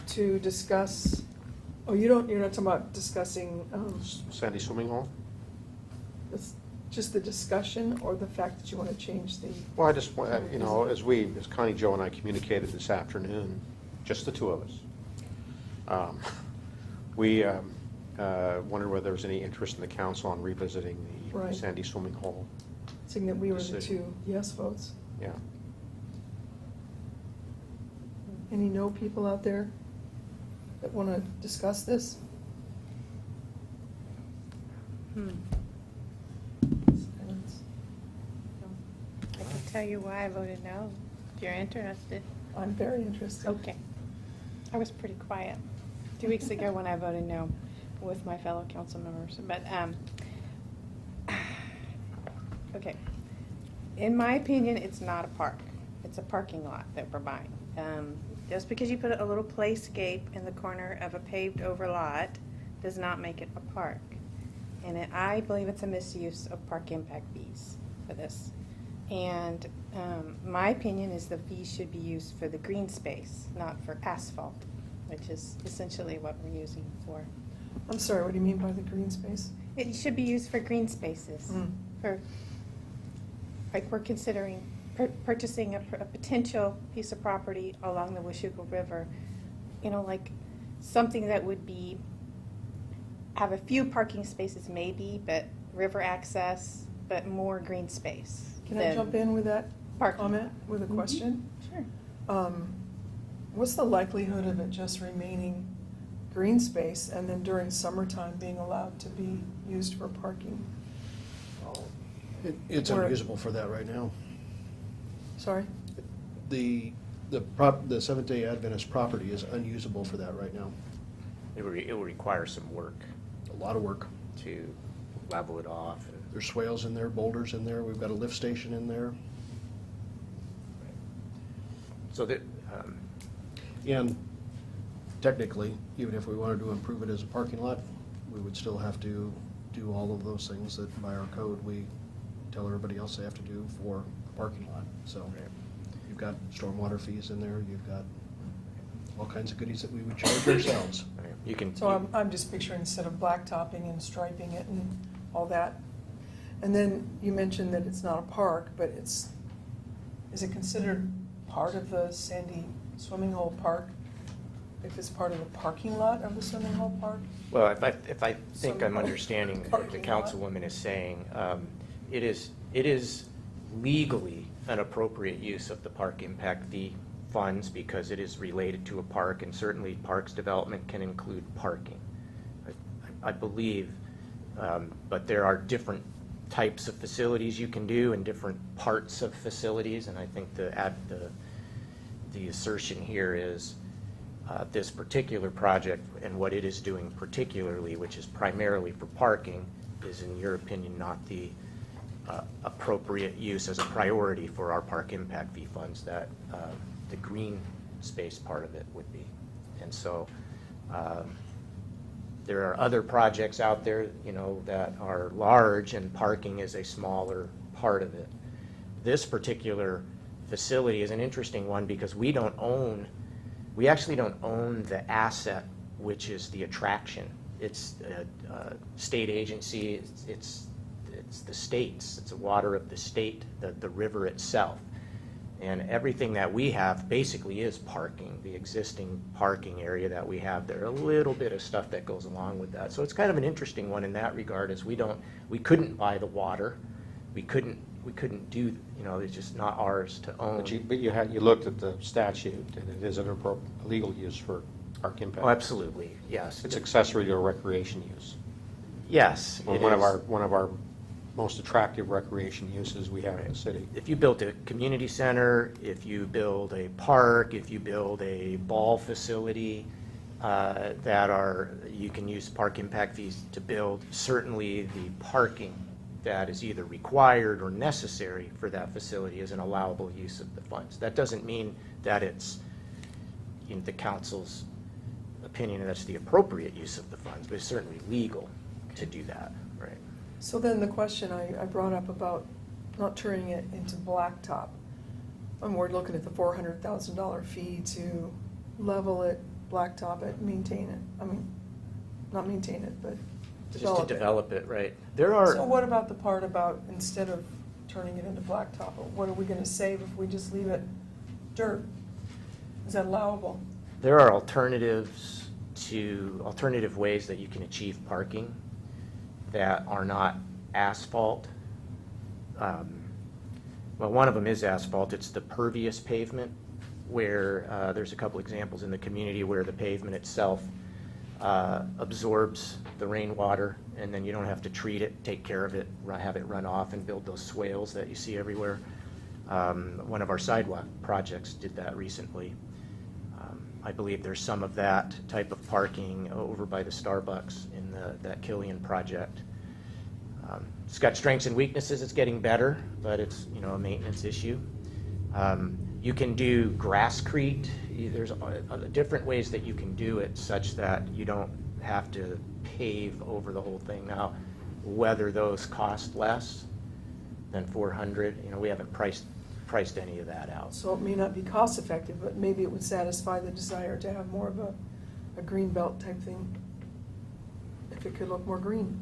to discuss, you're not talking about discussing, Sandy Swimming Hall? it's just the discussion or the fact that you want to change the, Well, I just, as Connie, Joe, and I communicated this afternoon, just the two of us, we wondered whether there was any interest in the council on revisiting the Right. Sandy Swimming Hall. saying that we were the Decision. two yes votes. Yeah. Any no people out there that want to discuss this? Silence. I can tell you why I voted no, if you're interested. I'm very interested. Okay. I was pretty quiet 2 weeks ago when I voted no with my fellow council members, but, okay. In my opinion, it's not a park. It's a parking lot that we're buying. Just because you put a little playscape in the corner of a paved over lot does not make it a park. And I believe it's a misuse of park impact fees for this. And my opinion is the fees should be used for the green space, not for asphalt, which is essentially what we're using for. I'm sorry, what do you mean by the green space? It should be used for green spaces, Mm. for, like, we're considering purchasing a potential piece of property along the Washougal River, like something that would be, have a few parking spaces maybe, but river access, but more green space. Can I than jump in with that parking. comment, with a question? Sure. What's the likelihood of it just remaining green space and then during summertime being allowed to be used for parking? It's Or- unusable for that right now. Sorry? The Seventh-day Adventist property is unusable for that right now. It will require some work A lot of work. to level it off. There's swales in there, boulders in there, we've got a lift station in there. So that, And technically, even if we wanted to improve it as a parking lot, we would still have to do all of those things that by our code, we tell everybody else they have to do for a parking lot. So you've got stormwater fees in there, you've got all kinds of goodies that we would charge ourselves. You can. So I'm just picturing instead of blacktopping and striping it and all that. And then you mentioned that it's not a park, but is it considered part of the Sandy Swimming Hole Park? If it's part of the parking lot of the swimming hole park? Well, if I think I'm Some understanding what the parking lot. councilwoman is saying, it is legally an appropriate use of the park impact fee funds because it is related to a park, and certainly parks development can include parking, I believe. But there are different types of facilities you can do and different parts of facilities, and I think the assertion here is this particular project and what it is doing particularly, which is primarily for parking, is in your opinion not the appropriate use as a priority for our park impact fee funds that the green space part of it would be. And so there are other projects out there, you know, that are large, and parking is a smaller part of it. This particular facility is an interesting one because we actually don't own the asset, which is the attraction. It's a state agency, it's the state's, it's a water of the state, the river itself. And everything that we have basically is parking, the existing parking area that we have there. A little bit of stuff that goes along with that. So it's kind of an interesting one in that regard, as we couldn't buy the water. We couldn't do, you know, it's just not ours to own. But you looked at the statute, and it is an legal use for park impact. Oh, absolutely, yes. It's accessory to a recreation use. Yes, it One is. of our most attractive recreation uses we have in the city. If you built a community center, if you build a park, if you build a ball facility you can use park impact fees to build, certainly the parking that is either required or necessary for that facility is an allowable use of the funds. That doesn't mean that it's in the council's opinion that's the appropriate use of the funds, but it's certainly legal to do that, right? So then the question I brought up about not turning it into blacktop, and we're looking at the $400,000 fee to level it, blacktop it, maintain it. I mean, not maintain it, but develop it. Just to develop it, right? So what about the part about instead of turning it into blacktop, what are we going to save if we just leave it dirt? Is that allowable? There are alternative ways that you can achieve parking that are not asphalt. Well, one of them is asphalt. It's the pervious pavement, where there's a couple examples in the community where the pavement itself absorbs the rainwater, and then you don't have to treat it, take care of it, have it run off, and build those swales that you see everywhere. One of our sidewalk projects did that recently. I believe there's some of that type of parking over by the Starbucks in that Killian project. It's got strengths and weaknesses. It's getting better, but it's, you know, a maintenance issue. You can do grasscrete. There's different ways that you can do it such that you don't have to pave over the whole thing. Now, whether those cost less than $400, you know, we haven't priced any of that out. So it may not be cost effective, but maybe it would satisfy the desire to have more of a green belt type thing, if it could look more green.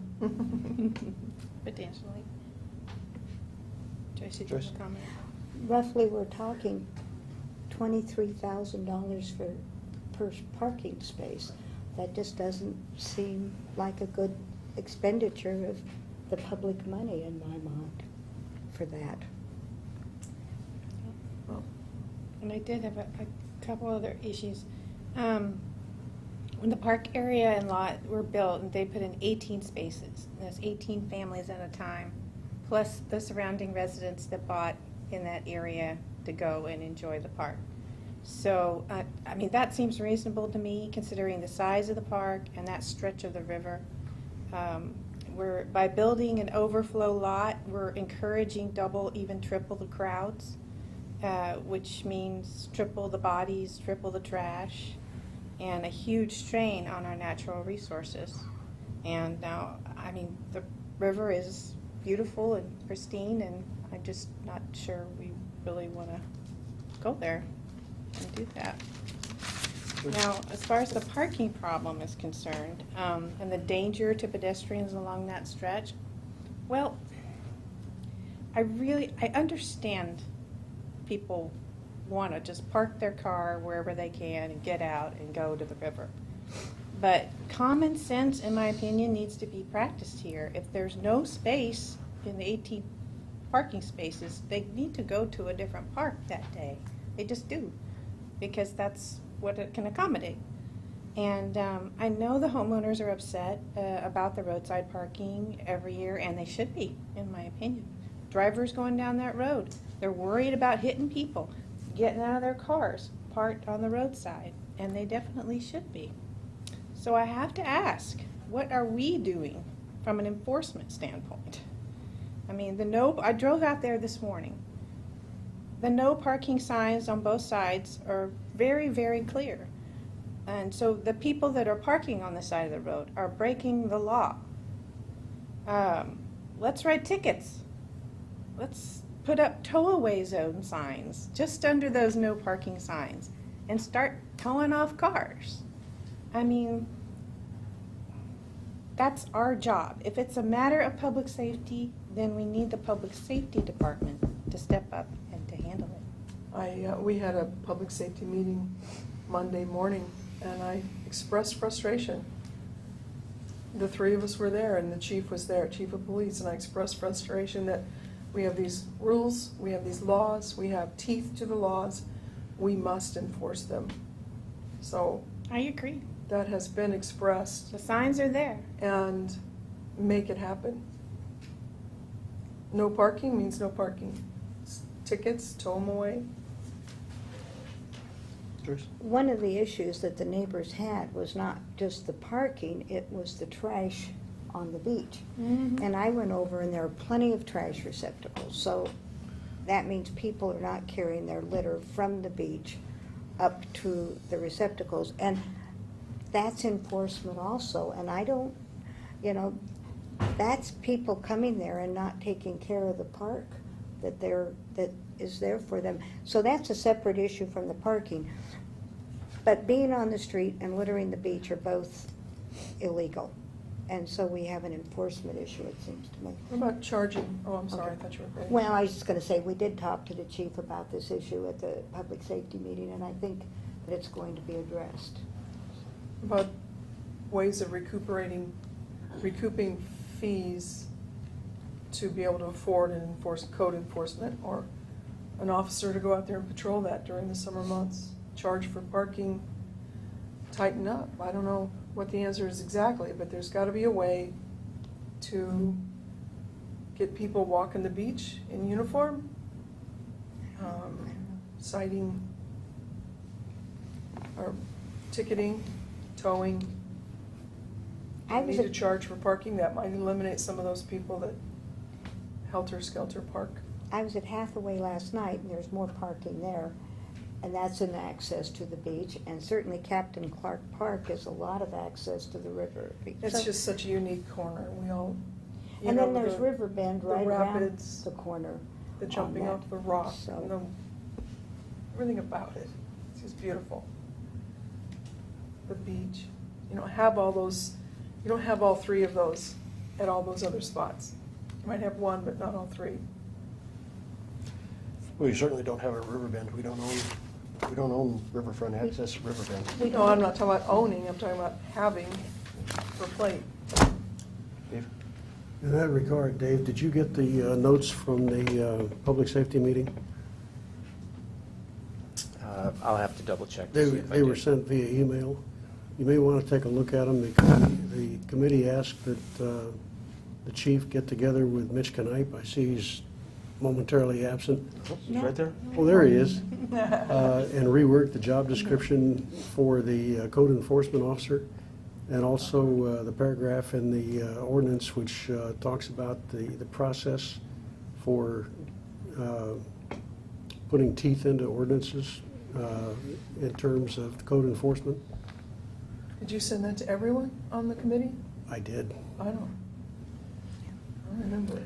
Potentially. Joyce, did you have a comment? Roughly, we're talking $23,000 per parking space. That just doesn't seem like a good expenditure of the public money in my mind for that. And I did have a couple other issues. When the park area and lot were built, they put in 18 spaces. That's 18 families at a time, plus the surrounding residents that bought in that area to go and enjoy the park. So, I mean, that seems reasonable to me, considering the size of the park and that stretch of the river. By building an overflow lot, we're encouraging double, even triple the crowds, which means triple the bodies, triple the trash, and a huge strain on our natural resources. And now, I mean, the river is beautiful and pristine, and I'm just not sure we really want to go there and do that. Now, as far as the parking problem is concerned, and the danger to pedestrians along that stretch, well, I understand people want to just park their car wherever they can and get out and go to the river. But common sense, in my opinion, needs to be practiced here. If there's no space in the 18 parking spaces, they need to go to a different park that day. They just do, because that's what it can accommodate. And I know the homeowners are upset about the roadside parking every year, and they should be, in my opinion. Drivers going down that road, they're worried about hitting people, getting out of their cars, parked on the roadside, and they definitely should be. So I have to ask, what are we doing from an enforcement standpoint? I mean, I drove out there this morning. The no parking signs on both sides are very, very clear. And so the people that are parking on the side of the road are breaking the law. Let's write tickets. Let's put up tow-away zone signs just under those no parking signs and start towing off cars. I mean, that's our job. If it's a matter of public safety, then we need the public safety department to step up and to handle it. We had a public safety meeting Monday morning, and I expressed frustration. The three of us were there, and the chief was there, chief of police, and I expressed frustration that we have these rules, we have these laws, we have teeth to the laws, we must enforce them. So I agree. that has been expressed. The signs are there. And make it happen. No parking means no parking. Tickets, tow them away. Joyce? One of the issues that the neighbors had was not just the parking, it was the trash on the beach. Mm-hmm. And I went over and there are plenty of trash receptacles, so that means people are not carrying their litter from the beach up to the receptacles. And that's enforcement also, and I don't, that's people coming there and not taking care of the park that is there for them. So that's a separate issue from the parking. But being on the street and littering the beach are both illegal. And so we have an enforcement issue, it seems to me. What about charging? Oh, I'm sorry, I thought you were finished. Well, I was just going to say, we did talk to the chief about this issue at the public safety meeting, and I think that it's going to be addressed. About ways of recouping fees to be able to afford and enforce code enforcement, or an officer to go out there and patrol that during the summer months, charge for parking, tighten up. I don't know what the answer is exactly, but there's got to be a way to get people walking the beach in uniform, citing or ticketing, towing. I Need to charge for parking. That might eliminate some of those people that helter-skelter park. I was at Hathaway last night, and there's more parking there, and that's an access to the beach, and certainly Captain Clark Park is a lot of access to the river. It's just such a unique corner. We all, and then there's Riverbend right around rapids, the corner. the jumping off the rock, So everything about it. It's just beautiful. The beach. You don't have all those. You don't have all three of those at all those other spots. You might have one, but not all three. We certainly don't have a Riverbend. We don't own riverfront access to Riverbend. No, I'm not talking about owning. I'm talking about having for plate. Dave? In that regard, Dave, did you get the notes from the public safety meeting? I'll have to double check. They were sent via email. You may want to take a look at them. The committee asked that the chief get together with Mitch Knipe. I see he's momentarily absent. Oh, he's right there. Oh, there he is. And rework the job description for the code enforcement officer, and also the paragraph in the ordinance which talks about the process for putting teeth into ordinances in terms of code enforcement. Did you send that to everyone on the committee? I did. I don't remember.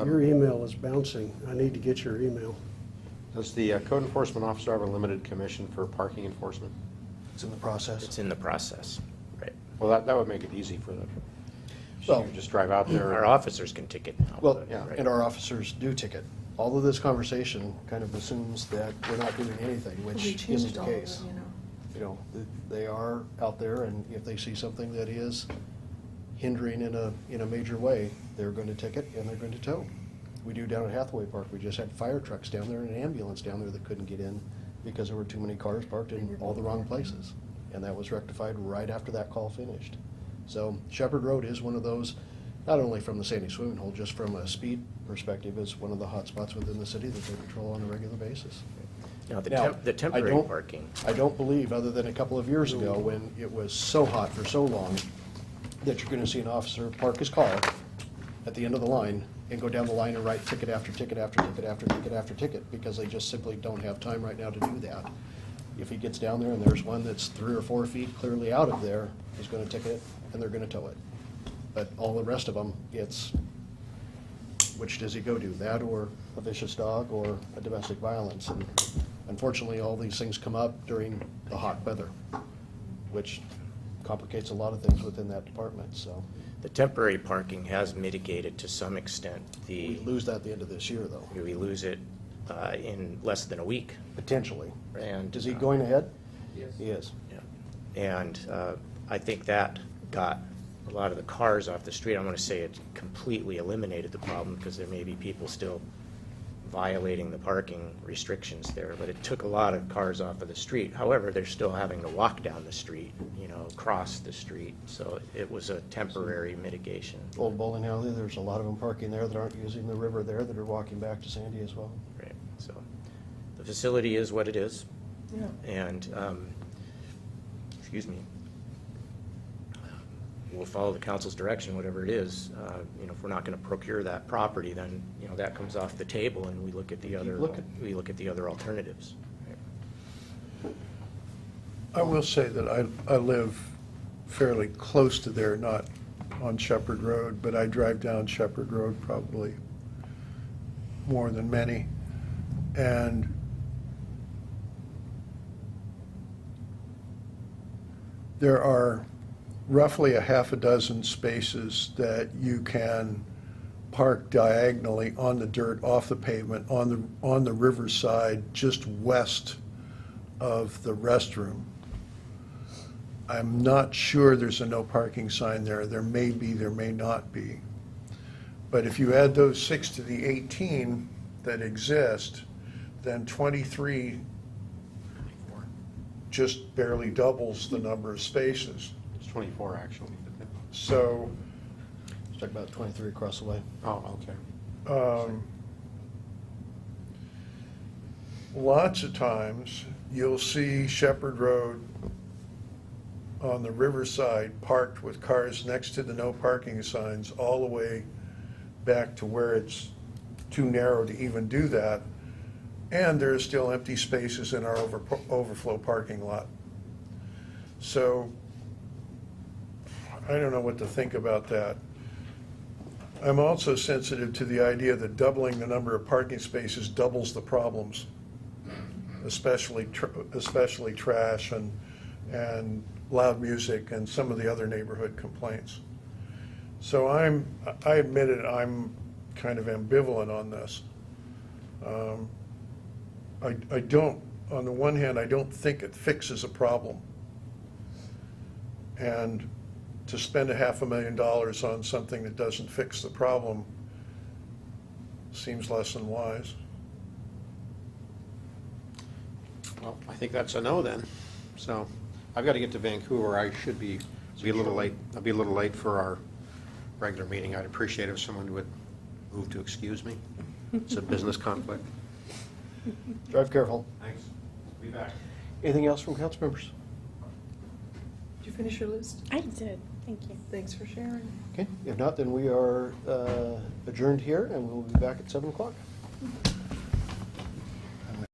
Your email is bouncing. I need to get your email. Does the code enforcement officer have a limited commission for parking enforcement? It's in the process. It's in the process, right? Well, that would make it easy for them. Well- You just drive out there. Our officers can ticket now. Well, but- yeah, right. and our officers do ticket. All of this conversation kind of assumes that we're not doing anything, We which changed isn't the all of case. them, you know. You know, they are out there, and if they see something that is hindering in a major way, they're going to ticket and they're going to tow. We do down at Hathaway Park. We just had fire trucks down there and an ambulance down there that couldn't get in because there were too many cars parked in all the wrong places. And that was rectified right after that call finished. So Shepherd Road is one of those, not only from the Sandy Swimming Hole, just from a speed perspective, is one of the hot spots within the city that they patrol on a regular basis. Now, the Now, the I temporary don't- parking, I don't believe, other than a couple of years ago, when it was so hot for so long, that you're gonna see an officer park his car at the end of the line and go down the line and write ticket after ticket after ticket after ticket after ticket, because they just simply don't have time right now to do that. If he gets down there and there's one that's 3 or 4 feet clearly out of there, he's gonna ticket it and they're gonna tow it. But all the rest of them, it's, which does he go to, that or a vicious dog or a domestic violence? And unfortunately, all these things come up during the hot weather, which complicates a lot of things within that department, so. the temporary parking has mitigated to some extent We lose that at the end of this year, though, we lose it in less than a week. potentially. And Is he going ahead? Yes. He is. Yeah. And I think that got a lot of the cars off the street. I'm going to say it completely eliminated the problem, because there may be people still violating the parking restrictions there, but it took a lot of cars off of the street. However, they're still having to walk down the street, cross the street, so it was a temporary mitigation. Old bowling alley, there's a lot of them parking there that aren't using the river there, that are walking back to Sandy as well. Right, so the facility is what it is, Yeah. and, excuse me, we'll follow the council's direction, whatever it is. If we're not going to procure that property, then, that comes off the table, and we look at the other, looking. we look at the other alternatives. I will say that I live fairly close to there, not on Shepherd Road, but I drive down Shepherd Road probably more than many. And there are roughly a half a dozen spaces that you can park diagonally on the dirt, off the pavement, on the riverside, just west of the restroom. I'm not sure there's a no parking sign there. There may be, there may not be. But if you add those 6 to the 18 that exist, then 23 just barely doubles the number of spaces. It's 24, actually. So, Let's talk about 23 across the way. Oh, okay. lots of times, you'll see Shepherd Road on the riverside parked with cars next to the no parking signs all the way back to where it's too narrow to even do that. And there are still empty spaces in our overflow parking lot. So I don't know what to think about that. I'm also sensitive to the idea that doubling the number of parking spaces doubles the problems, especially trash and loud music and some of the other neighborhood complaints. So I admit it, I'm kind of ambivalent on this. I don't, on the one hand, I don't think it fixes a problem. And to spend $500,000 on something that doesn't fix the problem seems less than wise. Well, I think that's a no then. So I've got to get to Vancouver. I should be a little late. I'll be a little late for our regular meeting. I'd appreciate if someone would move to excuse me. It's a business conflict. Drive careful. Thanks. Be back. Anything else from council members? Did you finish your list? I did, thank you. Thanks for sharing. Okay, if not, then we are adjourned here, and we'll be back at 7 o'clock.